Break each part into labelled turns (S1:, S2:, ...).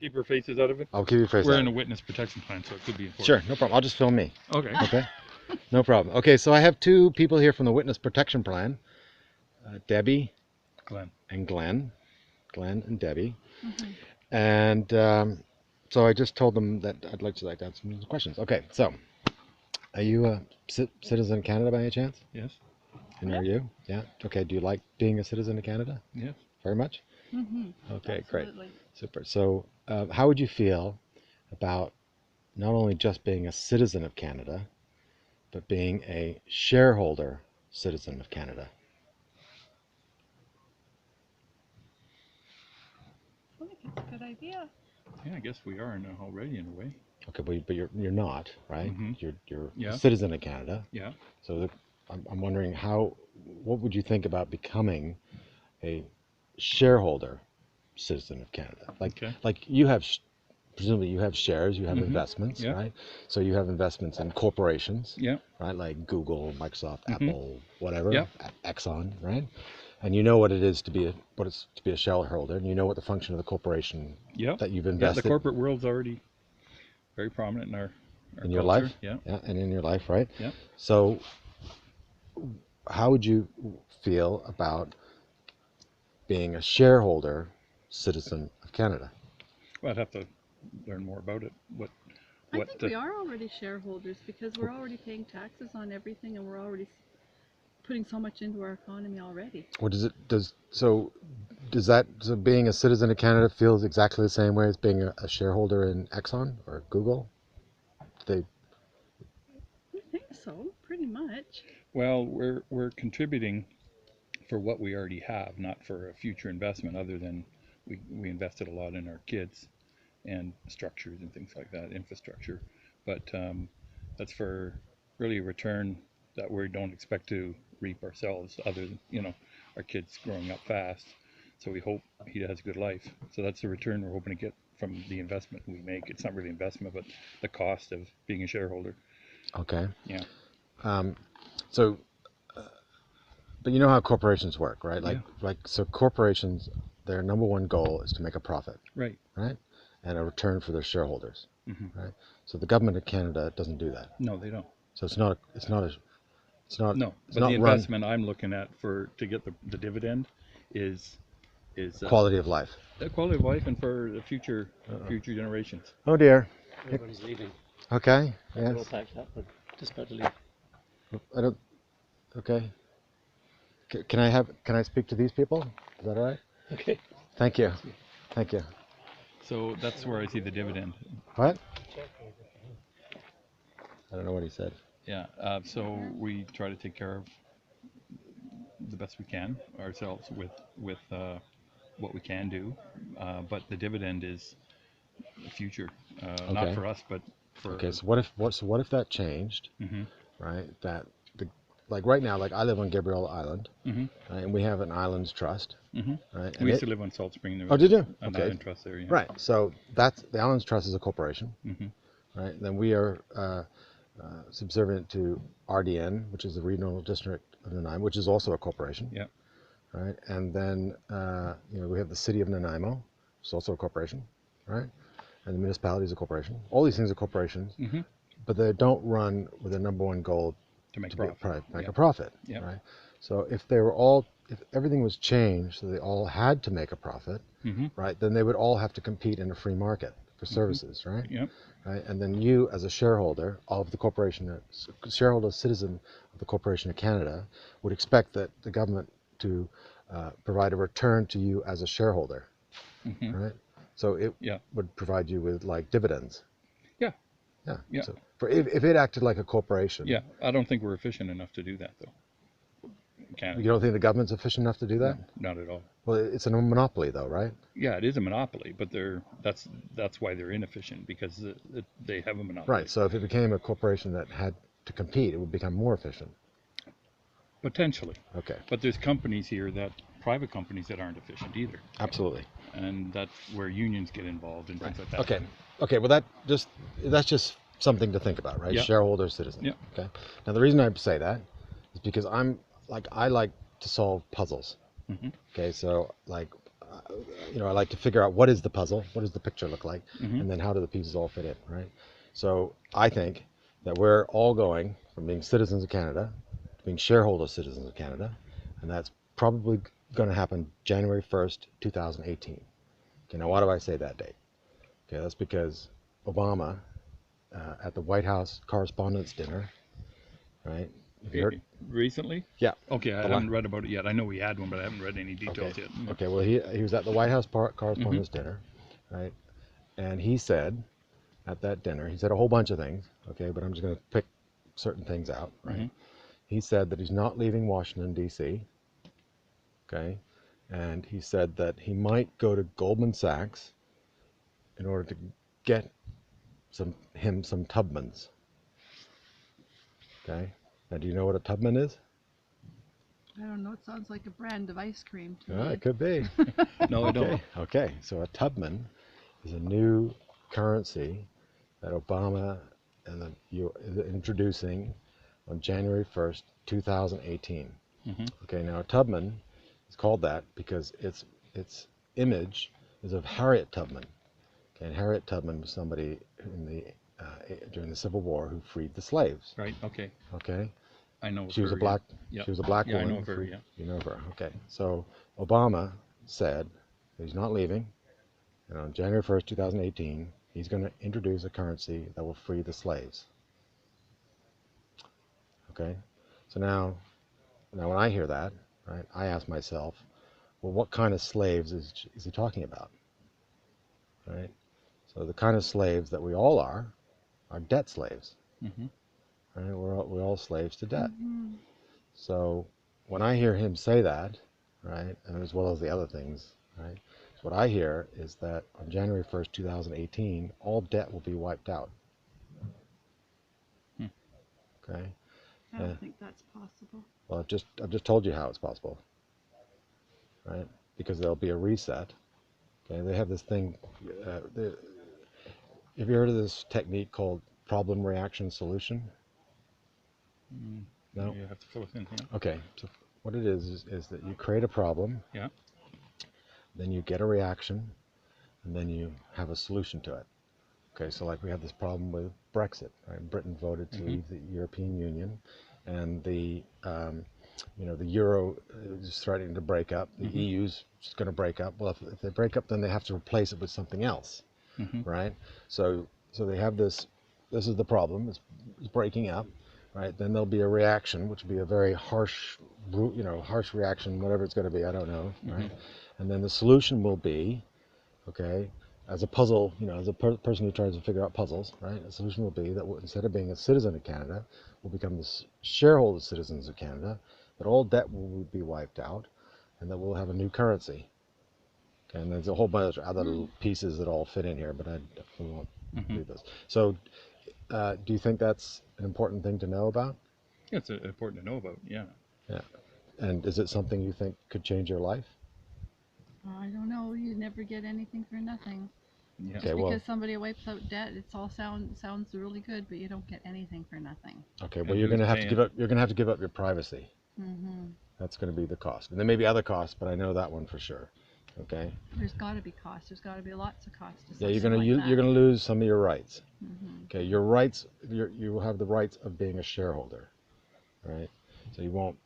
S1: Keep our faces out of it.
S2: I'll keep your face
S1: We're
S2: out.
S1: in a witness protection plan, so it could be important.
S2: Sure, no problem. I'll just film me.
S1: Okay.
S2: Okay, no problem. Okay, so I have two people here from the Witness Protection Plan, Debbie
S1: Glen.
S2: and Glen. Glen and Debbie.
S3: Mm-hmm.
S2: And so I just told them that I'd like to ask some questions. Okay, so are you a citizen of Canada by any chance?
S1: Yes.
S2: And are you? Yeah. Okay, do you like being a citizen of Canada?
S1: Yes.
S2: Very much?
S3: Mm-hmm.
S2: Okay,
S3: Absolutely.
S2: great. Super. So how would you feel about not only just being a citizen of Canada, but being a shareholder citizen of Canada?
S3: I think it's a good idea.
S1: Yeah, I guess we are already in a way.
S2: Okay, but you're not, right?
S1: Mm-hmm.
S2: You're
S1: Yeah.
S2: a citizen of Canada.
S1: Yeah.
S2: So I'm wondering what would you think about becoming a shareholder citizen of Canada? Like you have, presumably you have shares, you have
S1: Mm-hmm.
S2: investments,
S1: Yeah.
S2: right? So you have investments in corporations,
S1: Yeah.
S2: right? Like Google, Microsoft,
S1: Mm-hmm.
S2: Apple, whatever,
S1: Yeah.
S2: Exxon, right? And you know what it is to be a shareholder, and you know what the function of the corporation
S1: Yeah.
S2: that you've
S1: Yeah.
S2: invested
S1: The corporate world's already very prominent in our
S2: in your
S1: culture.
S2: life,
S1: Yeah.
S2: and in your life, right?
S1: Yeah.
S2: So how would you feel about being a shareholder citizen of Canada?
S1: Well, I'd have to learn more about it.
S3: I think we are already shareholders because we're already paying taxes on everything, and we're already putting so much into our economy already.
S2: What so being a citizen of Canada feels exactly the same way as being a shareholder in Exxon or Google? They
S3: I think so, pretty much.
S1: Well, we're contributing for what we already have, not for a future investment, other than we invested a lot in our kids and structures and things like that, infrastructure. But that's for really a return that we don't expect to reap ourselves, other than our kids growing up fast. So we hope he has a good life. So that's the return we're hoping to get from the investment we make. It's not really investment, but the cost of being a shareholder.
S2: Okay.
S1: Yeah.
S2: So, but you know how corporations work, right?
S1: Yeah.
S2: So corporations, their number one goal is to make a profit,
S1: Right.
S2: right? And a return for their shareholders,
S1: Mm-hmm.
S2: right? So the government of Canada doesn't do that.
S1: No, they don't.
S2: So it's not
S1: No, but the investment I'm looking at to get the dividend is
S2: quality of life.
S1: the quality of life and for the future generations.
S2: Oh dear.
S4: Everybody's leaving.
S2: Okay.
S4: They're all
S2: Yes.
S4: packed up, but just about to leave.
S2: I don't. Okay. Can I speak to these people? Is that all right?
S4: Okay.
S2: Thank you. Thank you.
S1: So that's where I see the dividend.
S2: What? I don't know what he said.
S1: Yeah. So we try to take care of the best we can ourselves with what we can do, but the dividend is the future, not
S2: Okay.
S1: for us, but for.
S2: Okay. So what if that changed?
S1: Mm-hmm.
S2: Right. Like right now, like I live on Gabriel Island,
S1: Mm-hmm.
S2: right, and we have an islands trust,
S1: Mm-hmm.
S2: right?
S1: We used to live on Salt Spring.
S2: Oh, did you?
S1: I'm
S2: Okay.
S1: not in trust there. Yeah.
S2: Right. So that's the islands trust is a corporation,
S1: Mm-hmm.
S2: right? Then we are subservient to RDN, which is the Regional District of Nanaimo, which is also a corporation.
S1: Yeah.
S2: Right. And then we have the City of Nanaimo, which is also a corporation, right? And the municipality is a corporation. All these things are corporations,
S1: Mm-hmm.
S2: but they don't run with a number one goal
S1: To make
S2: to
S1: profit.
S2: make
S1: Yeah.
S2: a profit,
S1: Yeah.
S2: right? So if everything was changed so they all had to make a profit,
S1: Mm-hmm.
S2: right, then they would all have to compete in a free market for services, right?
S1: Yep.
S2: Right? And then you, as a shareholder of the corporation, shareholder citizen of the Corporation of Canada, would expect that the government to provide a return to you as a shareholder,
S1: Mm-hmm.
S2: right? So it
S1: Yeah.
S2: would provide you with like dividends.
S1: Yeah.
S2: Yeah.
S1: Yeah.
S2: So if it acted like a corporation.
S1: Yeah. I don't think we're efficient enough to do that, though. Canada.
S2: You don't think the government's efficient enough to do that?
S1: No, not at all.
S2: Well, it's a monopoly, though, right?
S1: Yeah, it is a monopoly, but that's why they're inefficient, because they have a monopoly.
S2: Right. So if it became a corporation that had to compete, it would become more efficient.
S1: Potentially.
S2: Okay.
S1: But there's private companies that aren't efficient either,
S2: Absolutely.
S1: and that's where unions get involved and things like that.
S2: Okay. Okay. Well, that's just something to think about, right?
S1: Yeah.
S2: Shareholder citizen.
S1: Yeah.
S2: Okay. Now the reason I say that is because I like to solve puzzles.
S1: Mm-hmm.
S2: Okay. So like I like to figure out what is the puzzle, what does the picture look like,
S1: Mhm.
S2: and then how do the pieces all fit in, right? So I think that we're all going from being citizens of Canada to being shareholder citizens of Canada, and that's probably going to happen January 1st, 2018. Okay, now why do I say that date? Okay, that's because Obama at the White House Correspondents' Dinner, right? Have you heard?
S1: Recently?
S2: Yeah.
S1: Okay, I
S2: The
S1: haven't read about it yet. I know we had one, but I haven't read any
S2: Okay.
S1: details yet.
S2: Okay. Well, he was at the White House
S1: Mhm.
S2: Correspondents' Dinner, right? And he said at that dinner, he said a whole bunch of things. Okay, but I'm just going to pick certain things out, right?
S1: Mhm.
S2: He said that he's not leaving Washington D.C. Okay, and he said that he might go to Goldman Sachs in order to get some Tubmans. Okay. Now, do you know what a Tubman is?
S3: I don't know. It sounds like a brand of ice cream to
S2: Ah,
S3: me.
S2: it could be.
S1: No, I don't.
S2: Okay. Okay. So a Tubman is a new currency that Obama and you is introducing on January 1st, 2018.
S1: Mhm.
S2: Okay, now a Tubman is called that because its image is of Harriet Tubman. Okay, and Harriet Tubman was somebody in the during the Civil War who freed the slaves.
S1: Right. Okay.
S2: Okay,
S1: I know of
S2: she was
S1: her.
S2: a
S1: Yeah.
S2: black
S1: Yeah.
S2: she was a black
S1: Yeah, I
S2: woman
S1: know
S2: who
S1: of her.
S2: freed,
S1: Yeah.
S2: you know of her. Okay, so Obama said that he's not leaving, and on January 1st, 2018, he's going to introduce a currency that will free the slaves. Okay, so now when I hear that, right, I ask myself, well, what kind of slaves is he talking about, right? So the kind of slaves that we all are debt slaves,
S1: Mhm.
S2: right? We're all slaves to debt.
S3: Hmm.
S2: So when I hear him say that, right, and as well as the other things, right, what I hear is that on January 1st, 2018, all debt will be wiped out.
S1: Hmm.
S2: Okay.
S3: I
S2: Uh,
S3: don't think that's possible.
S2: well, I've just told you how it's possible, right? Because there'll be a reset. Okay. They have this thing. Have you heard of this technique called problem reaction solution?
S1: Mm,
S2: No.
S1: you have to fill us in. Yeah.
S2: Okay. So what it is that you create a problem,
S1: Yeah.
S2: then you get a reaction, and then you have a solution to it. Okay, so like we have this problem with Brexit, right? Britain voted to
S1: Mhm.
S2: leave the European Union, and the euro is starting to break up. The
S1: Mhm.
S2: EU's going to break up. Well, if they break up, then they have to replace it with something else,
S1: Mhm.
S2: right? So they have this. This is the problem. It's breaking up, right? Then there'll be a reaction, which will be a very harsh, harsh reaction, whatever it's going to be. I don't know, right?
S1: Mhm.
S2: And then the solution will be, okay, as a puzzle, as a person who tries to figure out puzzles, right? A solution will be that instead of being a citizen of Canada, we'll become the shareholder citizens of Canada, that all debt will be wiped out, and that we'll have a new currency. Okay, and there's a whole bunch of other little pieces that all fit in here, but I definitely won't
S1: Mhm.
S2: read those. So, do you think that's an important thing to know about?
S1: It's important to know about. Yeah.
S2: Yeah. And is it something you think could change your life?
S3: I don't know. You never get anything for nothing.
S1: Yeah.
S2: Okay,
S3: Just
S2: well,
S3: because somebody wipes out debt, it's all sounds really good, but you don't get anything for nothing.
S2: okay, well,
S1: And
S2: you're going
S1: who's
S2: to have to
S1: paying?
S2: give up. You're going to have to give up your privacy.
S3: Hmm.
S2: That's going to be the cost. And there may be other costs, but I know that one for sure. Okay.
S3: There's got to be costs. There's got to be lots of costs to
S2: Yeah,
S3: something like
S2: you're
S3: that.
S2: gonna lose some of your rights.
S3: Hmm.
S2: Okay, your rights. You will have the rights of being a shareholder, right? So you won't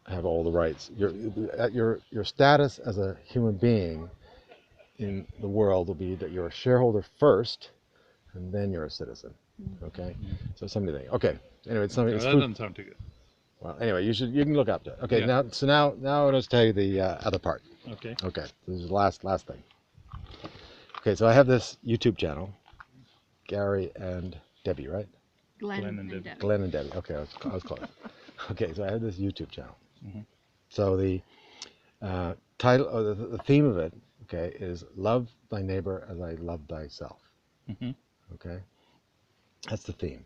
S2: have all the rights. Your status as a human being in the world will be that you're a shareholder first, and then you're a citizen. Okay.
S1: Mhm.
S2: So somebody think. Okay. Anyway,
S1: So
S2: it's
S1: that
S2: food.
S1: doesn't sound too good.
S2: Well, anyway, you can look up to it. Okay.
S1: Yeah.
S2: Now I'll just tell you the other part.
S1: Okay.
S2: Okay. This is the last thing. Okay. So I have this YouTube channel, Gary and Debbie, right?
S3: Glen
S1: Glen and
S3: and
S1: Debbie.
S3: Debbie.
S2: Glenn and Debbie. Okay, I was close. Okay, so I have this YouTube channel.
S1: Mhm.
S2: So the title, or the theme of it, okay, is "Love thy neighbor as I love thyself."
S1: Mhm.
S2: Okay, that's the theme.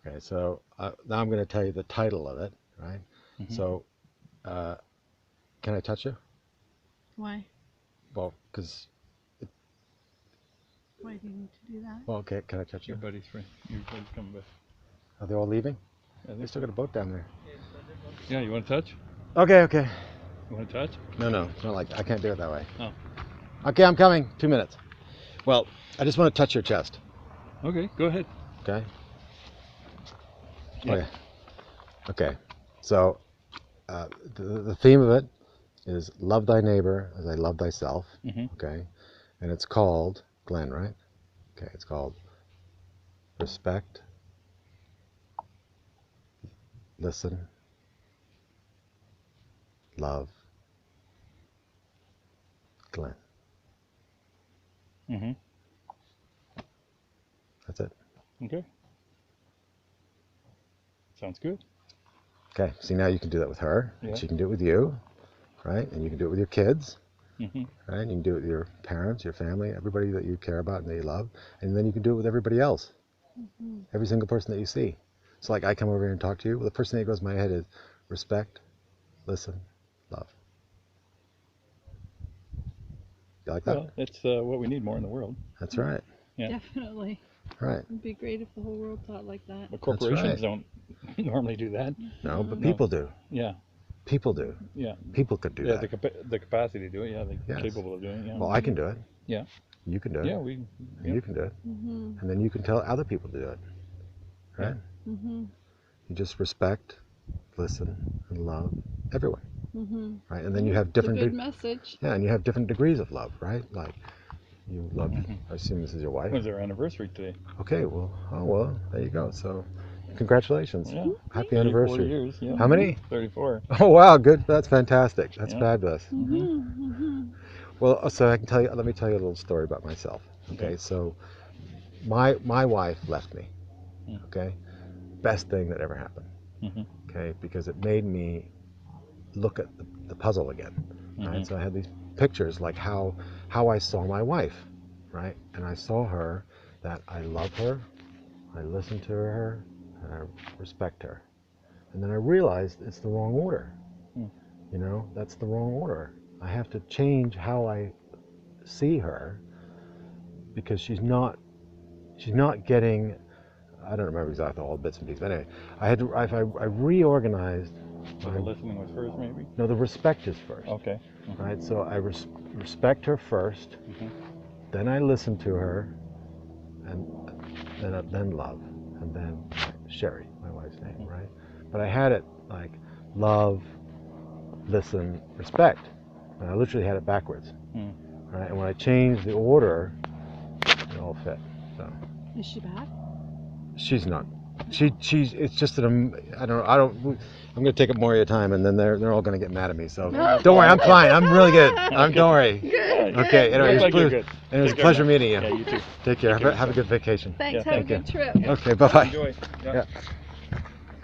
S2: Okay, so now I'm going to tell you the title of it, right?
S1: Mhm.
S2: So, can I touch you?
S3: Why?
S2: Well, because
S3: Why do you need to do that?
S2: well, okay, can I touch
S1: Your
S2: you?
S1: buddy's friend. Your buddy's coming back.
S2: Are they all leaving?
S1: I
S2: They
S1: think
S2: still
S1: so.
S2: got a boat down there.
S1: Yeah. You want to touch?
S2: Okay.
S1: You want to touch?
S2: No, it's not like I can't do it that way.
S1: Oh.
S2: Okay, I'm coming. 2 minutes. Well, I just want to touch your chest.
S1: Okay, go ahead.
S2: Okay.
S1: Yep.
S2: Okay. Okay. So the theme of it is love thy neighbor as I love thyself. Okay. And it's called Glen, right? Okay. It's called respect, listen, love, Glen. That's it.
S1: Okay. Sounds good.
S2: Okay. See, now you can do that with her.
S1: Yeah.
S2: And she can do it with you, right? And you can do it with your kids.
S1: Mm-hmm.
S2: Right? You can do it with your parents, your family, everybody that you care about and that you love. And then you can do it with everybody else. Every single person that you see. So like I come over here and talk to you, well, the first thing that goes in my head is respect, listen, love. You like that?
S1: Well, it's what we need more in the world.
S2: That's right.
S1: Yeah.
S3: Definitely.
S2: Right.
S3: It'd be great if the whole world thought like that.
S1: But corporations
S2: right.
S1: don't normally do that.
S2: No, but people do.
S1: Yeah.
S2: People do.
S1: Yeah.
S2: People could do
S1: Yeah,
S2: that.
S1: the capacity to do it. Yeah, they're
S2: Yes.
S1: capable of doing it. Yeah.
S2: Well, I can do it.
S1: Yeah.
S2: You can do it.
S1: Yeah,
S2: And
S1: yeah.
S2: you can do it. And then you can tell other people to do it. Right? You just respect, listen, and love everyone. Right? And then you have different
S3: It's a good message.
S2: Yeah, and you have different degrees of love, right? Like you love I assume this is your wife.
S1: When's our anniversary today?
S2: Okay, well, there you go. So congratulations.
S1: Yeah.
S2: Happy
S1: 34
S2: anniversary.
S1: years. Yeah.
S2: How many?
S1: 34.
S2: Oh wow, good. That's fantastic. That's
S1: Yeah.
S2: fabulous. Well, so I can tell you, let me tell you a little story about myself. Okay, so my wife left me. Okay, best thing that ever happened. Okay, because it made me look at the puzzle again. Right, so I had these pictures like how I saw my wife, right, and I saw her that I love her, I listen to her, and I respect her, and then I realized it's the wrong order. You know, that's the wrong order. I have to change how I see her because she's not getting, I don't remember exactly all the bits and pieces, but anyway, I reorganized.
S1: So the listening was first, maybe?
S2: No, the respect is first.
S1: Okay.
S2: Right, so I respect her first, then I listen to her, and then love, and then Sherry, my wife's name, right? But I had it like love, listen, respect, and I literally had it backwards, right? And when I changed the order, it all fit. So.
S3: Is she back?
S2: She's not. She's. It's just that I'm going to take up more of your time, and then they're all going to get mad at me. So don't worry, I'm fine. I'm really good. Don't worry.
S3: Good.
S2: Okay. Anyway,
S1: Looks like you're good.
S2: it was a
S1: Take care
S2: pleasure
S1: now.
S2: meeting you.
S1: Yeah, you too.
S2: Take care.
S1: Take care of
S2: Have a good vacation.
S3: Thanks.
S1: Yeah,
S3: Have
S2: thank
S3: a
S2: you.
S3: good trip.
S2: Okay. Bye bye.
S1: Enjoy.
S2: Yeah.